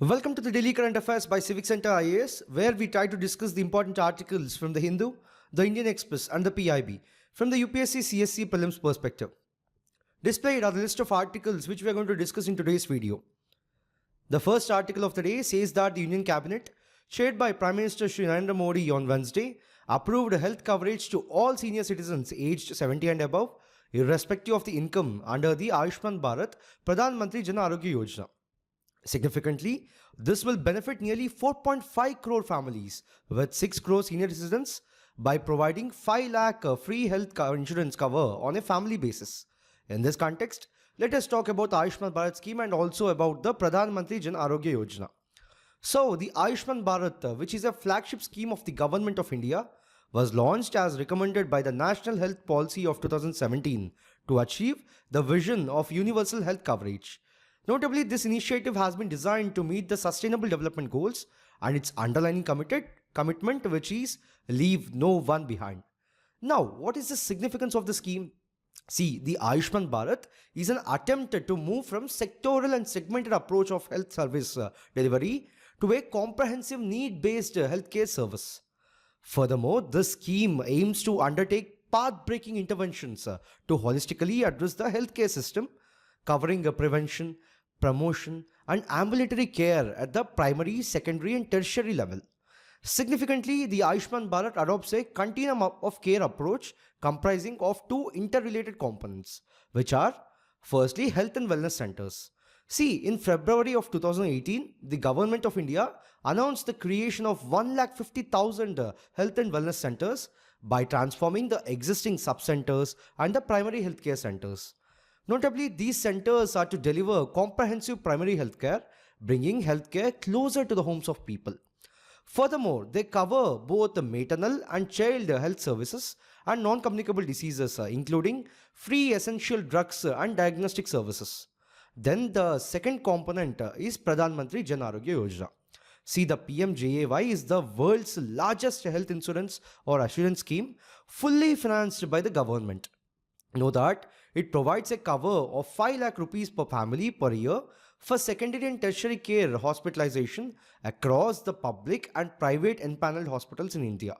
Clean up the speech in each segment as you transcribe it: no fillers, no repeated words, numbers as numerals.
Welcome to the Daily Current Affairs by CivicCentre IAS, where we try to discuss the important articles from the Hindu, the Indian Express, and the PIB from the UPSC CSC prelims perspective. Displayed are the list of articles which we are going to discuss in today's video. The first article of the day says that the Union Cabinet, chaired by Prime Minister Shri Narendra Modi on Wednesday, approved health coverage to all senior citizens aged 70 and above, irrespective of the income, under the Ayushman Bharat Pradhan Mantri Jan Arogya Yojana. Significantly, this will benefit nearly 4.5 crore families with 6 crore senior citizens by providing 5 lakh free health insurance cover on a family basis. In this context, let us talk about the Ayushman Bharat scheme and also about the Pradhan Mantri Jan Arogya Yojana. So, the Ayushman Bharat, which is a flagship scheme of the Government of India, was launched as recommended by the National Health Policy of 2017 to achieve the vision of universal health coverage. Notably, this initiative has been designed to meet the Sustainable Development Goals and its underlying commitment, which is leave no one behind. Now, what is the significance of the scheme? See, the Ayushman Bharat is an attempt to move from sectoral and segmented approach of health service delivery to a comprehensive need-based healthcare service. Furthermore, this scheme aims to undertake path-breaking interventions to holistically address the healthcare system, covering prevention, promotion, and ambulatory care at the primary, secondary, and tertiary level. Significantly, the Ayushman Bharat adopts a continuum of care approach comprising of two interrelated components, which are firstly health and wellness centers. See, in February of 2018, the Government of India announced the creation of 150,000 health and wellness centers by transforming the existing sub-centers and the primary healthcare centers. Notably, these centers are to deliver comprehensive primary healthcare, bringing healthcare closer to the homes of people. Furthermore, they cover both the maternal and child health services and non-communicable diseases, including free essential drugs and diagnostic services. Then the second component is Pradhan Mantri Jan Arogya Yojana. See, the PM-eBus is the world's largest health insurance or assurance scheme, fully financed by the government. Know that it provides a cover of 5 lakh rupees per family per year for secondary and tertiary care hospitalization across the public and private empaneled hospitals in India.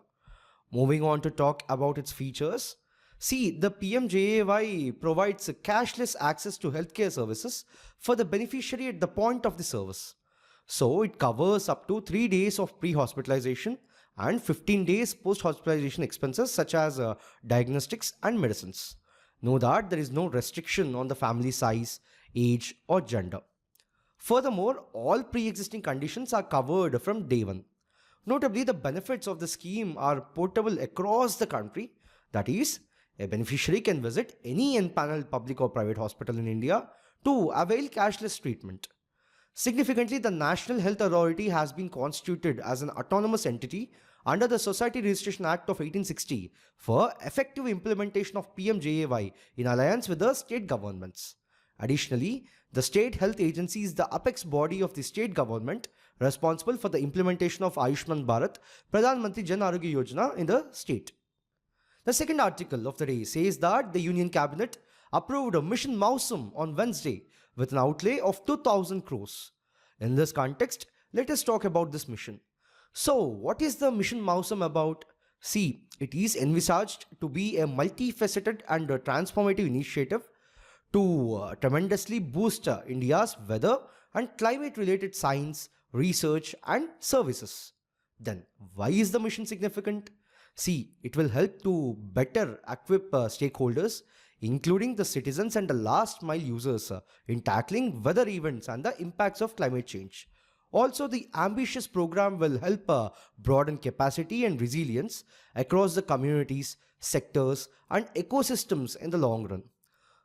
Moving on to talk about its features. See, the PM-eBus provides cashless access to healthcare services for the beneficiary at the point of the service. So, it covers up to 3 days of pre-hospitalization and 15 days post-hospitalization expenses such as diagnostics and medicines. Know that there is no restriction on the family size, age, or gender. Furthermore, all pre-existing conditions are covered from day one. Notably, the benefits of the scheme are portable across the country. That is, a beneficiary can visit any empaneled public or private hospital in India to avail cashless treatment. Significantly, the National Health Authority has been constituted as an autonomous entity under the Society Registration Act of 1860 for effective implementation of PM-eBus in alliance with the state governments. Additionally, the state health agency is the apex body of the state government responsible for the implementation of Ayushman Bharat Pradhan Mantri Jan Arogya Yojana in the state. The second article of the day says that the Union Cabinet approved a Mission Mausam on Wednesday with an outlay of 2,000 crores. In this context, let us talk about this mission. So, what is the Mission Mausam about? See, it is envisaged to be a multifaceted and transformative initiative to tremendously boost India's weather and climate-related science, research and services. Then, why is the mission significant? See, it will help to better equip stakeholders, including the citizens and the last mile users, in tackling weather events and the impacts of climate change. Also, the ambitious program will help broaden capacity and resilience across the communities, sectors, and ecosystems in the long run.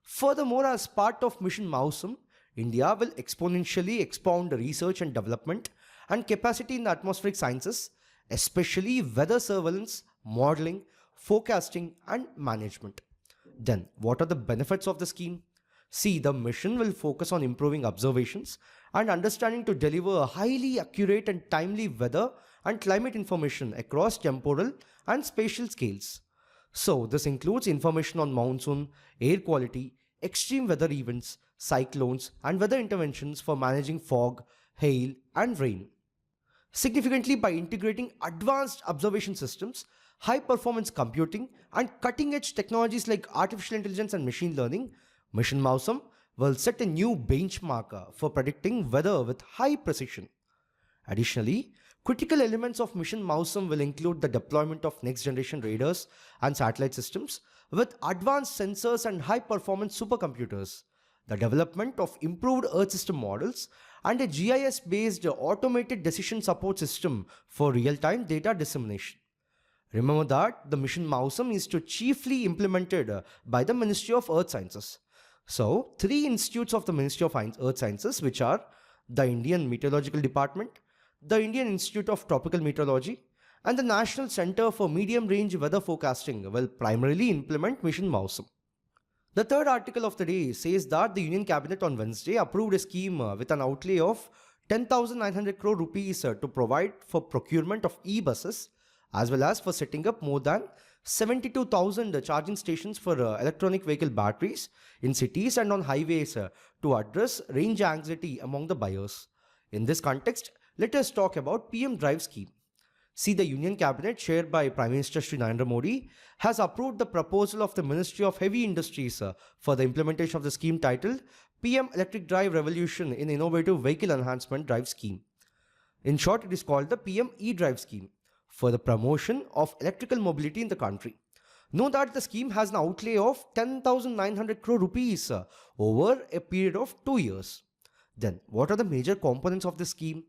Furthermore, as part of Mission Mausam, India will exponentially expound research and development and capacity in the atmospheric sciences, especially weather surveillance, modeling, forecasting, and management. Then, what are the benefits of the scheme? See, the mission will focus on improving observations and understanding to deliver highly accurate and timely weather and climate information across temporal and spatial scales. So, this includes information on monsoon, air quality, extreme weather events, cyclones, and weather interventions for managing fog, hail, and rain. Significantly, by integrating advanced observation systems, high-performance computing, and cutting-edge technologies like artificial intelligence and machine learning, Mission Mausam will set a new benchmark for predicting weather with high precision. Additionally, critical elements of Mission Mausam will include the deployment of next-generation radars and satellite systems with advanced sensors and high-performance supercomputers, the development of improved Earth system models, and a GIS-based automated decision support system for real-time data dissemination. Remember that the Mission Mausam is to chiefly implemented by the Ministry of Earth Sciences. So, three institutes of the Ministry of Earth Sciences, which are the Indian Meteorological Department, the Indian Institute of Tropical Meteorology, and the National Center for Medium Range Weather Forecasting, will primarily implement Mission Mausam. The third article of the day says that the Union Cabinet on Wednesday approved a scheme with an outlay of 10,900 crore rupees to provide for procurement of e-buses as well as for setting up more than 72,000 charging stations for electronic vehicle batteries in cities and on highways to address range anxiety among the buyers. In this context, let us talk about PM Drive scheme. See, the Union Cabinet, chaired by Prime Minister Shri Narendra Modi, has approved the proposal of the Ministry of Heavy Industries for the implementation of the scheme titled PM Electric Drive Revolution in Innovative Vehicle Enhancement Drive Scheme. In short, it is called the PM-eDrive scheme for the promotion of electrical mobility in the country. Know that the scheme has an outlay of 10,900 crore rupees over a period of 2 years. Then, what are the major components of the scheme?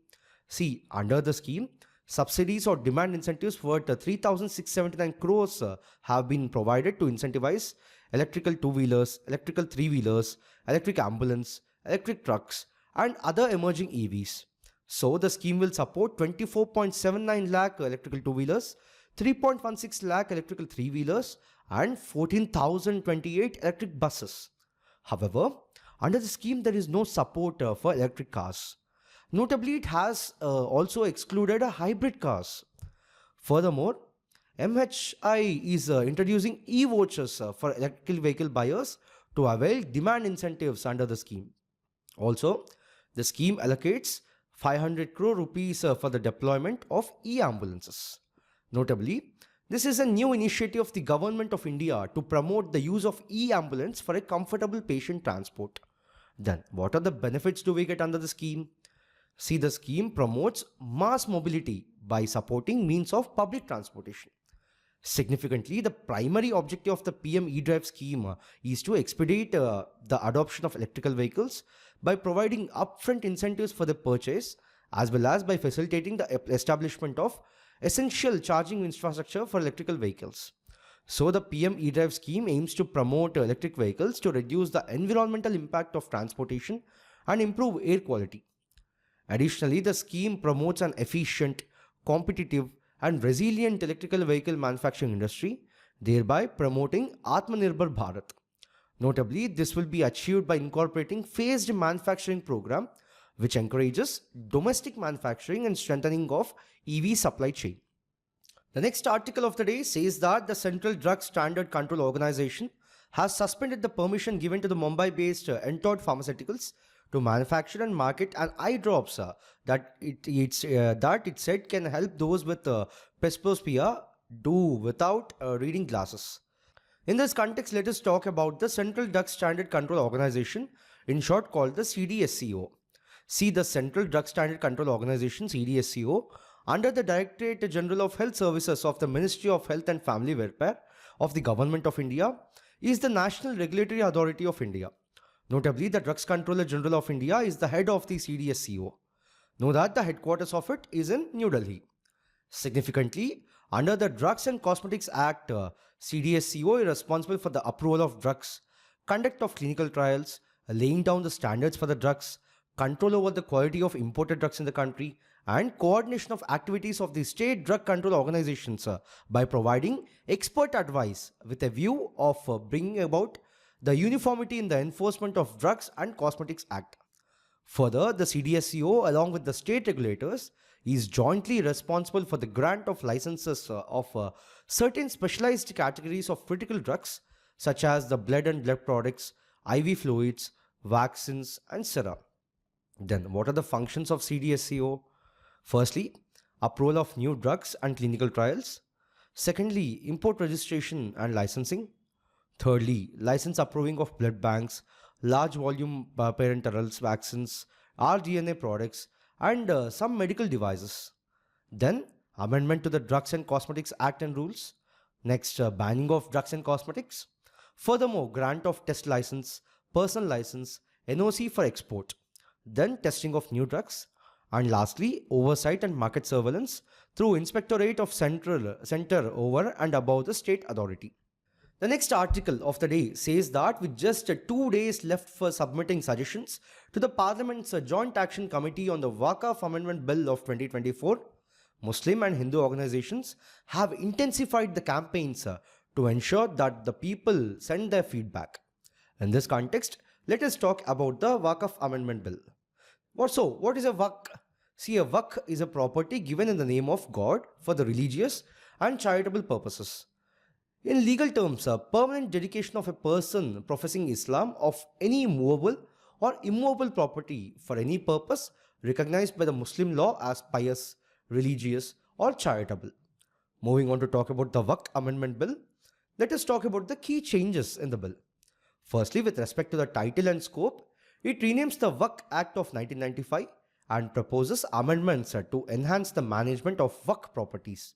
See, under the scheme, subsidies or demand incentives worth 3,679 crores have been provided to incentivize electrical two-wheelers, electrical three-wheelers, electric ambulance, electric trucks, and other emerging EVs. So, the scheme will support 24.79 lakh electrical two-wheelers, 3.16 lakh electrical three-wheelers, and 14,028 electric buses. However, under the scheme, there is no support for electric cars. Notably, it has also excluded hybrid cars. Furthermore, MHI is introducing e-vouchers for electrical vehicle buyers to avail demand incentives under the scheme. Also, the scheme allocates 500 crore rupees for the deployment of e-ambulances. Notably, this is a new initiative of the Government of India to promote the use of e-ambulance for a comfortable patient transport. Then, what are the benefits do we get under the scheme? See, the scheme promotes mass mobility by supporting means of public transportation. Significantly, the primary objective of the PM-eDrive scheme is to expedite the adoption of electrical vehicles by providing upfront incentives for the purchase as well as by facilitating the establishment of essential charging infrastructure for electrical vehicles. So, the PM-eDrive scheme aims to promote electric vehicles to reduce the environmental impact of transportation and improve air quality. Additionally, the scheme promotes an efficient, competitive, and resilient electrical vehicle manufacturing industry, thereby promoting Atmanirbhar Bharat. Notably, this will be achieved by incorporating phased manufacturing program, which encourages domestic manufacturing and strengthening of EV supply chain. The next article of the day says that the Central Drug Standard Control Organization has suspended the permission given to the Mumbai-based Entod Pharmaceuticals to manufacture and market an eye drops that it said can help those with presbyopia do without reading glasses. In this context, let us talk about the Central Drug Standard Control Organization, in short called the CDSCO. See, the Central Drug Standard Control Organization CDSCO under the Directorate General of Health Services of the Ministry of Health and Family Welfare of the Government of India is the National Regulatory Authority of India. Notably, the Drugs Controller General of India is the head of the CDSCO. Know that the headquarters of it is in New Delhi. Significantly, under the Drugs and Cosmetics Act, CDSCO is responsible for the approval of drugs, conduct of clinical trials, laying down the standards for the drugs, control over the quality of imported drugs in the country, and coordination of activities of the state drug control organizations by providing expert advice with a view of bringing about the uniformity in the enforcement of Drugs and Cosmetics Act. Further, the CDSCO along with the state regulators is jointly responsible for the grant of licenses of certain specialized categories of critical drugs such as the blood and blood products, IV fluids, vaccines and sera. Then, what are the functions of CDSCO? Firstly, approval of new drugs and clinical trials. Secondly, import registration and licensing. Thirdly, license approving of blood banks, large volume parenterals vaccines, rDNA products, and some medical devices. Then, amendment to the Drugs and Cosmetics Act and rules. Next, banning of drugs and cosmetics. Furthermore, grant of test license, personal license, NOC for export. Then, testing of new drugs. And lastly, oversight and market surveillance through Inspectorate of Center over and above the state authority. The next article of the day says that with just 2 days left for submitting suggestions to the Parliament's Joint Action Committee on the WAQF Amendment Bill of 2024, Muslim and Hindu organizations have intensified the campaigns to ensure that the people send their feedback. In this context, let us talk about the WAQF Amendment Bill. What is a waqf? See, a waqf is a property given in the name of God for the religious and charitable purposes. In legal terms, a permanent dedication of a person professing Islam of any movable or immovable property for any purpose recognized by the Muslim law as pious, religious, or charitable. Moving on to talk about the Waqf Amendment Bill, let us talk about the key changes in the bill. Firstly, with respect to the title and scope, it renames the Waqf Act of 1995 and proposes amendments to enhance the management of Waqf properties.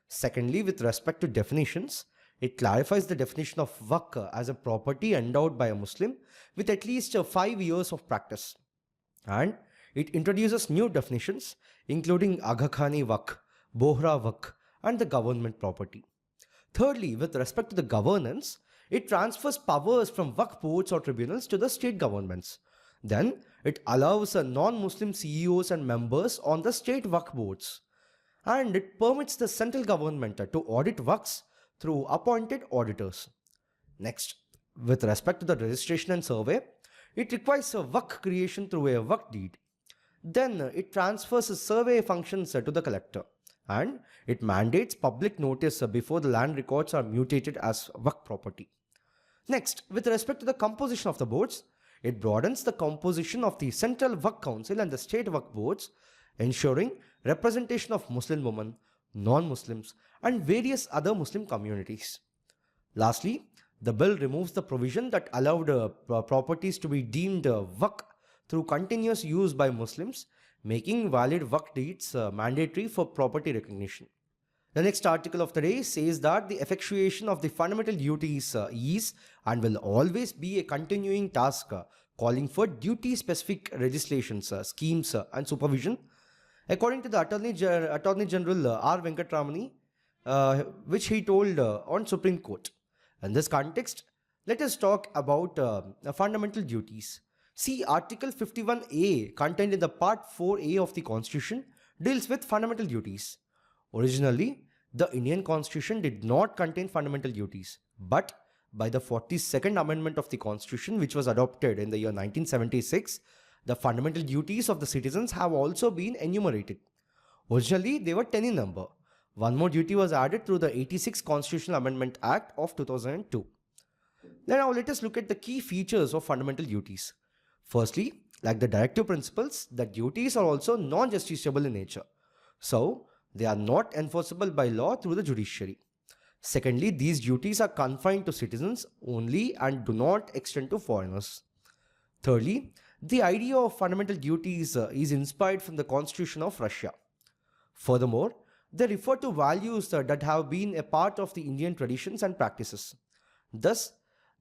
Secondly, with respect to definitions, it clarifies the definition of Waqf as a property endowed by a Muslim with at least 5 years of practice. And it introduces new definitions including Aga Khani Waqf, Bohra Waqf, and the government property. Thirdly, with respect to the governance, it transfers powers from Waqf boards or tribunals to the state governments. Then, it allows non-Muslim CEOs and members on the state Waqf boards. And it permits the central government to audit Waqfs through appointed auditors. Next, with respect to the registration and survey, it requires a Waqf creation through a Waqf deed. Then, it transfers survey functions to the collector. And it mandates public notice before the land records are mutated as Waqf property. Next, with respect to the composition of the boards, it broadens the composition of the Central Waqf Council and the State Waqf Boards, ensuring representation of Muslim women, non-Muslims, and various other Muslim communities. Lastly, the bill removes the provision that allowed properties to be deemed Waqf through continuous use by Muslims, making valid Waqf deeds mandatory for property recognition. The next article of the day says that the effectuation of the fundamental duties is and will always be a continuing task, calling for duty-specific legislations, schemes, and supervision. According to the Attorney General R. Venkatramani, which he told on Supreme Court. In this context, let us talk about fundamental duties. See, Article 51A contained in the Part 4A of the Constitution deals with fundamental duties. Originally, the Indian Constitution did not contain fundamental duties, but by the 42nd Amendment of the Constitution, which was adopted in the year 1976, the fundamental duties of the citizens have also been enumerated. Originally, they were 10 in number. One more duty was added through the 86th Constitutional Amendment Act of 2002. Now let us look at the key features of fundamental duties. Firstly, like the directive principles, the duties are also non-justiciable in nature. So, they are not enforceable by law through the judiciary. Secondly, these duties are confined to citizens only and do not extend to foreigners. Thirdly, the idea of fundamental duties is inspired from the Constitution of Russia. Furthermore, they refer to values that have been a part of the Indian traditions and practices. Thus,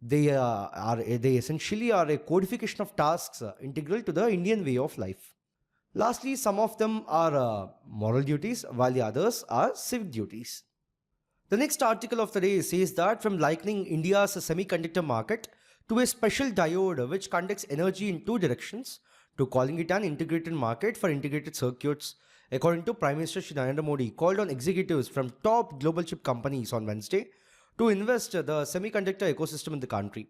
they essentially are a codification of tasks integral to the Indian way of life. Lastly, some of them are moral duties, while the others are civic duties. The next article of the day says that from likening India's semiconductor market to a special diode which conducts energy in two directions, to calling it an integrated market for integrated circuits, according to Prime Minister Shri Narendra Modi called on executives from top global chip companies on Wednesday to invest the semiconductor ecosystem in the country.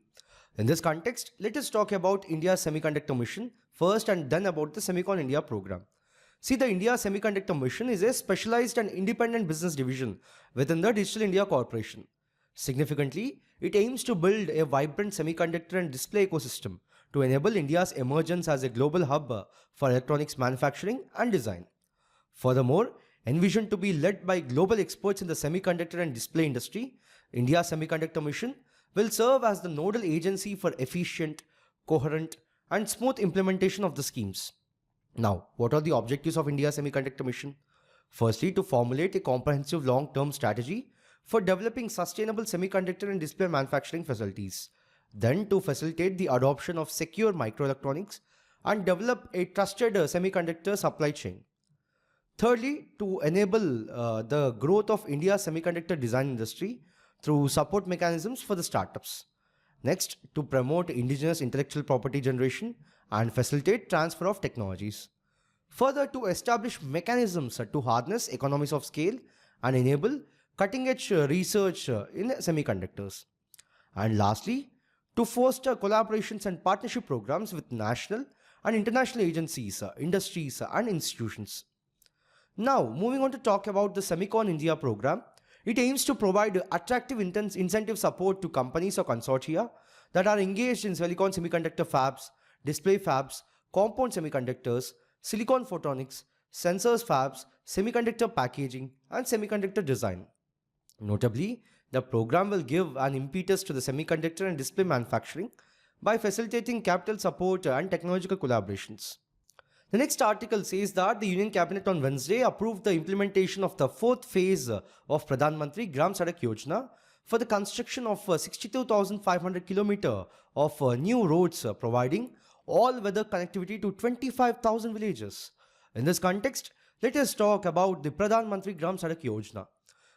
In this context, let us talk about India's semiconductor mission first and then about the Semicon India program. See, the India Semiconductor Mission is a specialized and independent business division within the Digital India Corporation. Significantly, it aims to build a vibrant semiconductor and display ecosystem to enable India's emergence as a global hub for electronics manufacturing and design. Furthermore, envisioned to be led by global experts in the semiconductor and display industry, India's Semiconductor Mission will serve as the nodal agency for efficient, coherent, and smooth implementation of the schemes. Now, what are the objectives of India's Semiconductor Mission? Firstly, to formulate a comprehensive long-term strategy for developing sustainable semiconductor and display manufacturing facilities. Then, to facilitate the adoption of secure microelectronics and develop a trusted semiconductor supply chain. Thirdly, to enable the growth of India's semiconductor design industry through support mechanisms for the startups. Next, to promote indigenous intellectual property generation and facilitate transfer of technologies. Further, to establish mechanisms to harness economies of scale and enable cutting-edge research in semiconductors. And lastly, to foster collaborations and partnership programs with national and international agencies, industries, and institutions. Now, moving on to talk about the Semicon India program, it aims to provide attractive incentive support to companies or consortia that are engaged in silicon semiconductor fabs, display fabs, compound semiconductors, silicon photonics, sensors fabs, semiconductor packaging, and semiconductor design. Notably, the program will give an impetus to the semiconductor and display manufacturing by facilitating capital support and technological collaborations. The next article says that the Union Cabinet on Wednesday approved the implementation of the fourth phase of Pradhan Mantri Gram Sadak Yojana for the construction of 62,500 km of new roads providing all-weather connectivity to 25,000 villages. In this context, let us talk about the Pradhan Mantri Gram Sadak Yojana.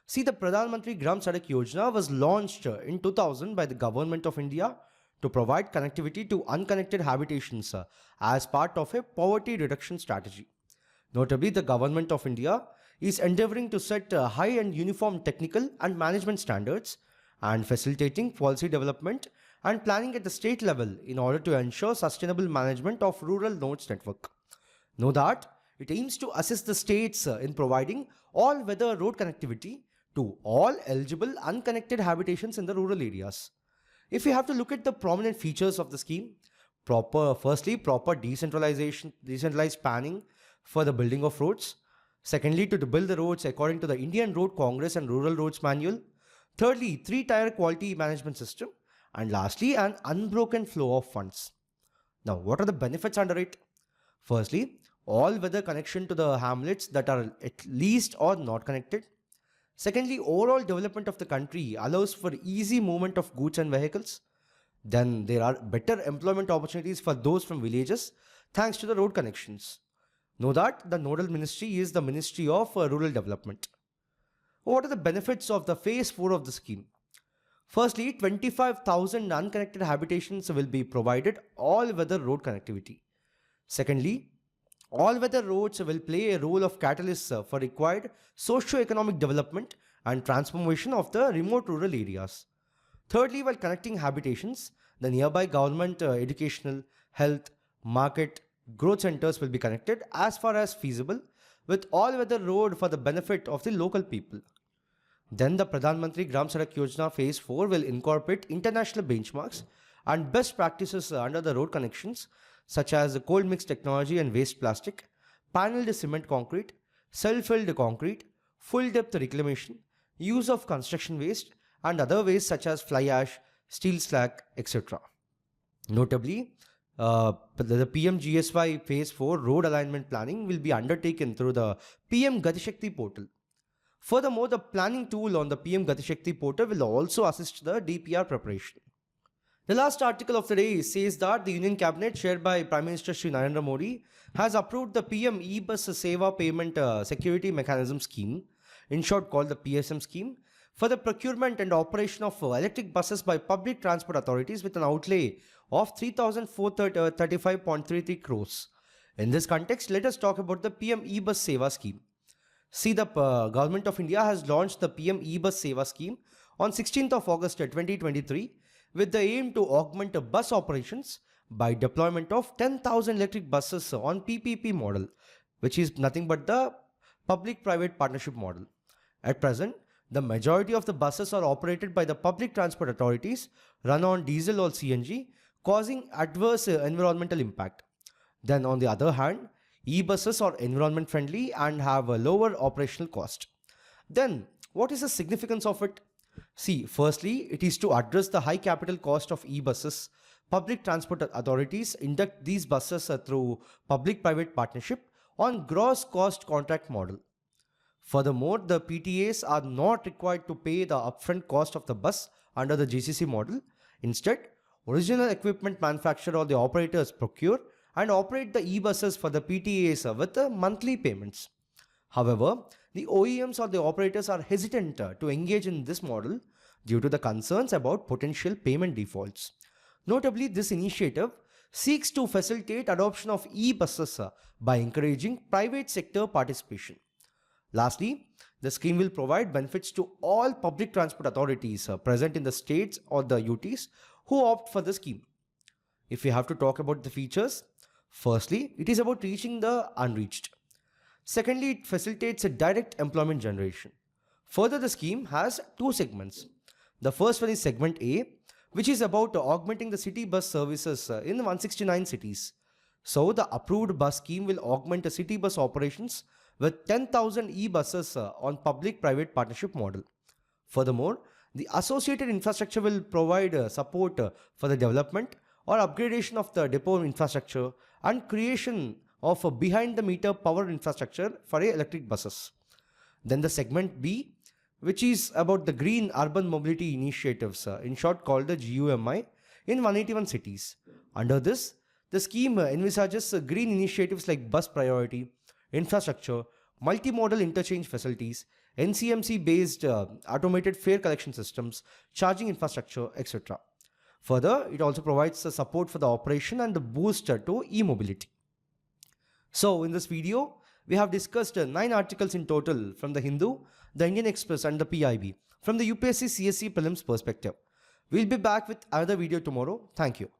See, the Pradhan Mantri Gram Sadak Yojana was launched in 2000 by the Government of India to provide connectivity to unconnected habitations as part of a poverty reduction strategy. Notably, the Government of India is endeavoring to set high and uniform technical and management standards and facilitating policy development and planning at the state level in order to ensure sustainable management of rural nodes network. Know that it aims to assist the states in providing all-weather road connectivity to all eligible unconnected habitations in the rural areas. If you have to look at the prominent features of the scheme, firstly, proper decentralized planning for the building of roads. Secondly, to build the roads according to the Indian Road Congress and Rural Roads Manual. Thirdly, three-tier quality management system. And lastly, an unbroken flow of funds. Now, what are the benefits under it? Firstly, all-weather connection to the hamlets that are at least or not connected. Secondly, overall development of the country allows for easy movement of goods and vehicles. Then there are better employment opportunities for those from villages thanks to the road connections. Know that the nodal ministry is the Ministry of Rural Development. What are the benefits of the phase 4 of the scheme? Firstly, 25,000 unconnected habitations will be provided all-weather road connectivity. Secondly, all-weather roads will play a role of catalyst for required socio-economic development and transformation of the remote rural areas. Thirdly, while connecting habitations, the nearby government, educational, health, market, growth centers will be connected as far as feasible with all-weather road for the benefit of the local people. Then the Pradhan Mantri Gram Sadak Yojana Phase 4 will incorporate international benchmarks and best practices under the road connections such as cold mix technology and waste plastic, paneled cement concrete, self-filled concrete, full depth reclamation, use of construction waste and other waste such as fly ash, steel slag, etc. Notably, the PM-GSY Phase 4 road alignment planning will be undertaken through the PM Gati Shakti portal. Furthermore, the planning tool on the PM Gati Shakti portal will also assist the DPR preparation. The last article of the day says that the Union Cabinet, chaired by Prime Minister Shri Narendra Modi, has approved the PM-eBus Sewa Payment Security Mechanism Scheme, in short called the PSM scheme, for the procurement and operation of electric buses by public transport authorities with an outlay of 3,435.33 crores. In this context, let us talk about the PM-eBus Sewa Scheme. See, the Government of India has launched the PM-eBus Sewa Scheme on 16th of August 2023 with the aim to augment bus operations by deployment of 10,000 electric buses on PPP model, which is nothing but the public-private partnership model. At present, the majority of the buses are operated by the public transport authorities, run on diesel or CNG, causing adverse environmental impact. Then on the other hand, e-buses are environment friendly and have a lower operational cost. Then what is the significance of it? See, firstly, it is to address the high capital cost of e-buses. Public transport authorities induct these buses through public-private partnership on gross cost contract model. Furthermore, the PTAs are not required to pay the upfront cost of the bus under the GCC model. Instead, original equipment manufacturer or the operators procure and operate the e-buses for the PTAs with monthly payments. However, the OEMs or the operators are hesitant to engage in this model due to the concerns about potential payment defaults. Notably, this initiative seeks to facilitate adoption of e-buses by encouraging private sector participation. Lastly, the scheme will provide benefits to all public transport authorities present in the states or the UTs who opt for the scheme. If we have to talk about the features, firstly, it is about reaching the unreached. Secondly, it facilitates a direct employment generation. Further, the scheme has two segments. The first one is segment A, which is about augmenting the city bus services in 169 cities. So, the approved bus scheme will augment the city bus operations with 10,000 e-buses on public-private partnership model. Furthermore, the associated infrastructure will provide support for the development or upgradation of the depot infrastructure and creation of a behind-the-meter power infrastructure for electric buses. Then the segment B, which is about the green urban mobility initiatives, in short called the GUMI, in 181 cities. Under this, the scheme envisages green initiatives like bus priority, infrastructure, multimodal interchange facilities, NCMC-based automated fare collection systems, charging infrastructure, etc. Further, it also provides support for the operation and the boost to e-mobility. So, in this video, we have discussed 9 articles in total from the Hindu, the Indian Express and the PIB from the UPSC CSC prelims perspective. We'll be back with another video tomorrow. Thank you.